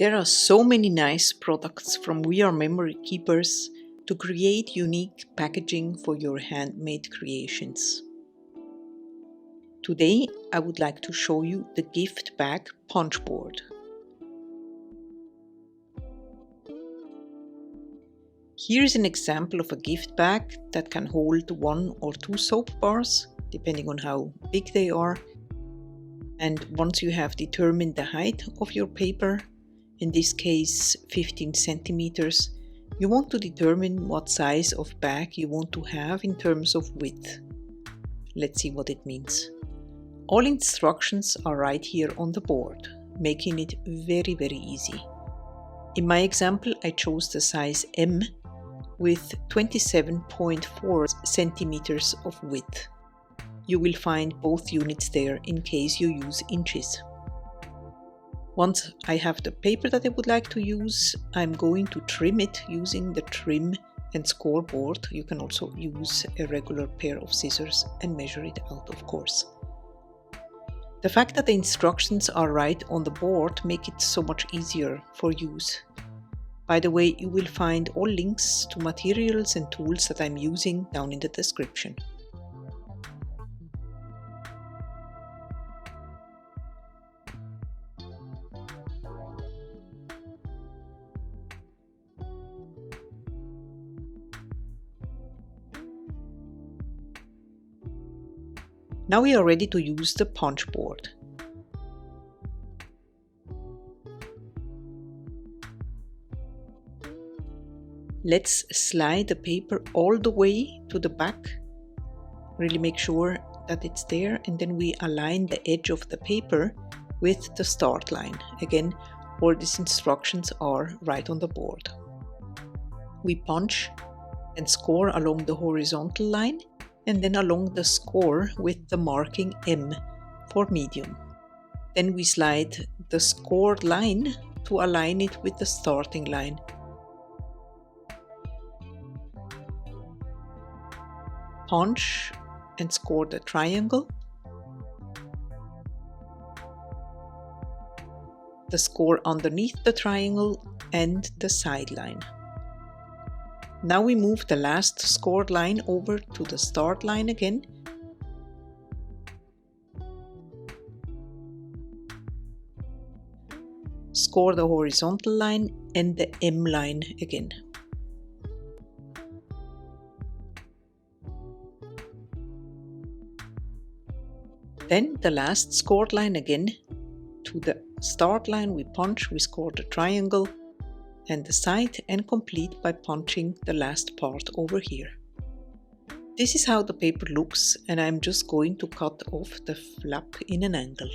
There are so many nice products from We Are Memory Keepers to create unique packaging for your handmade creations. Today I would like to show you the gift bag punch board. Here is an example of a gift bag that can hold 1 or 2 soap bars, depending on how big they are. And once you have determined the height of your paper, in this case 15 centimeters, you want to determine what size of bag you want to have in terms of width. Let's see what it means. All instructions are right here on the board, making it very easy. In my example, I chose the size M with 27.4 centimeters of width. You will find both units there in case you use inches. Once I have the paper that I would like to use, I'm going to trim it using the trim and score board. You can also use a regular pair of scissors and measure it out, of course. The fact that the instructions are right on the board make it so much easier for use. By the way, you will find all links to materials and tools that I'm using down in the description. Now we are ready to use the punch board. Let's slide the paper all the way to the back. Really make sure that it's there, and then we align the edge of the paper with the start line. Again, all these instructions are right on the board. We punch and score along the horizontal line, and then along the score with the marking M for medium. Then we slide the scored line to align it with the starting line. Punch and score the triangle. The score underneath the triangle and the side line. Now we move the last scored line over to the start line again. Score the horizontal line and the M line again. Then the last scored line again. To the start line we punch, we score the triangle and the side, and complete by punching the last part over here. This is how the paper looks, and I'm just going to cut off the flap in an angle.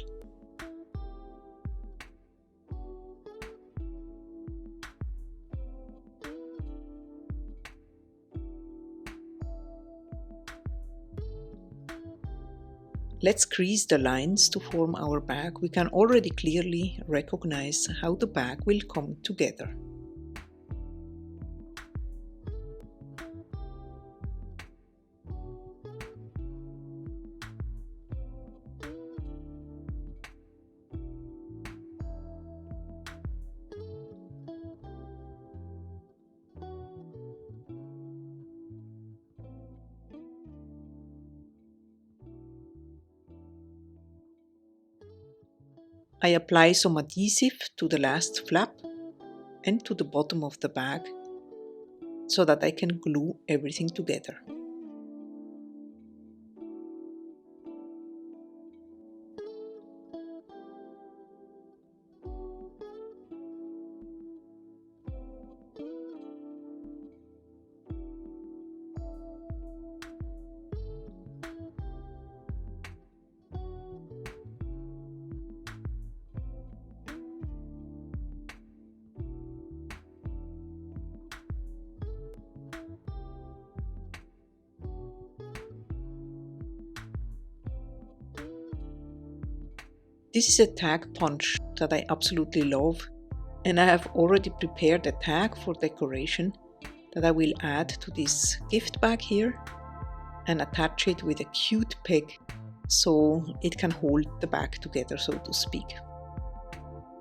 Let's crease the lines to form our bag. We can already clearly recognize how the bag will come together. I apply some adhesive to the last flap and to the bottom of the bag so that I can glue everything together. This is a tag punch that I absolutely love, and I have already prepared a tag for decoration that I will add to this gift bag here and attach it with a cute peg so it can hold the bag together, so to speak.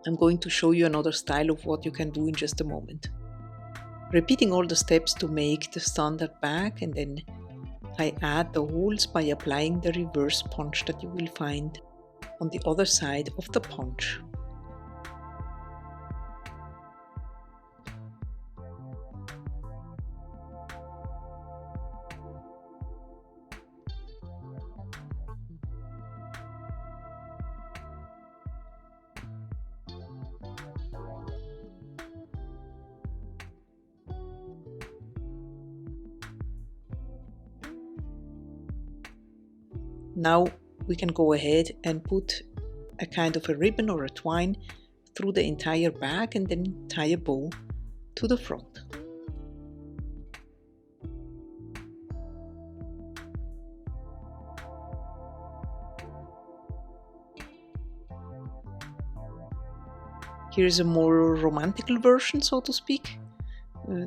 I'm going to show you another style of what you can do in just a moment. Repeating all the steps to make the standard bag, and then I add the holes by applying the reverse punch that you will find on the other side of the punch. Now we can go ahead and put a kind of a ribbon or a twine through the entire bag and then tie a bow to the front. Here is a more romantical version, so to speak.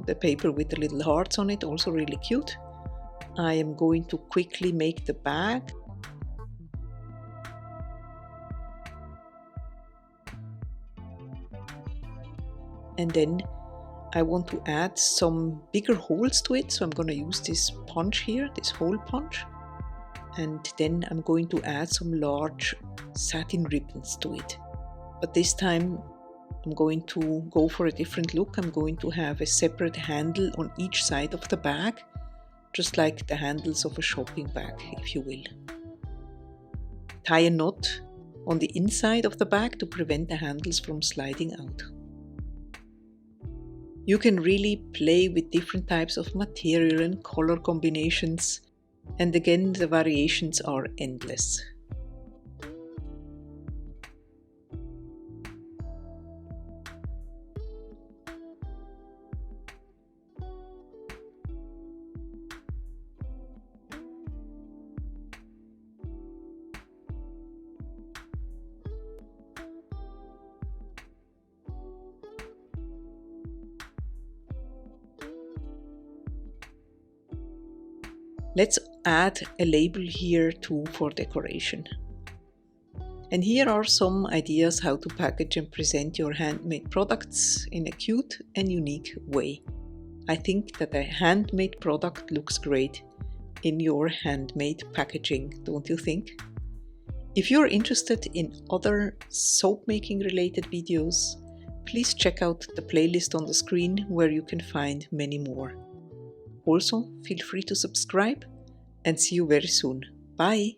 The paper with the little hearts on it, also really cute. I am going to quickly make the bag. And then I want to add some bigger holes to it, so I'm going to use this punch here, this hole punch. And then I'm going to add some large satin ribbons to it. But this time I'm going to go for a different look. I'm going to have a separate handle on each side of the bag, just like the handles of a shopping bag, if you will. Tie a knot on the inside of the bag to prevent the handles from sliding out. You can really play with different types of material and color combinations, and again the variations are endless. Let's add a label here too for decoration. And here are some ideas how to package and present your handmade products in a cute and unique way. I think that a handmade product looks great in your handmade packaging, don't you think? If you're interested in other soap making related videos, please check out the playlist on the screen where you can find many more. Also, feel free to subscribe and see you very soon. Bye!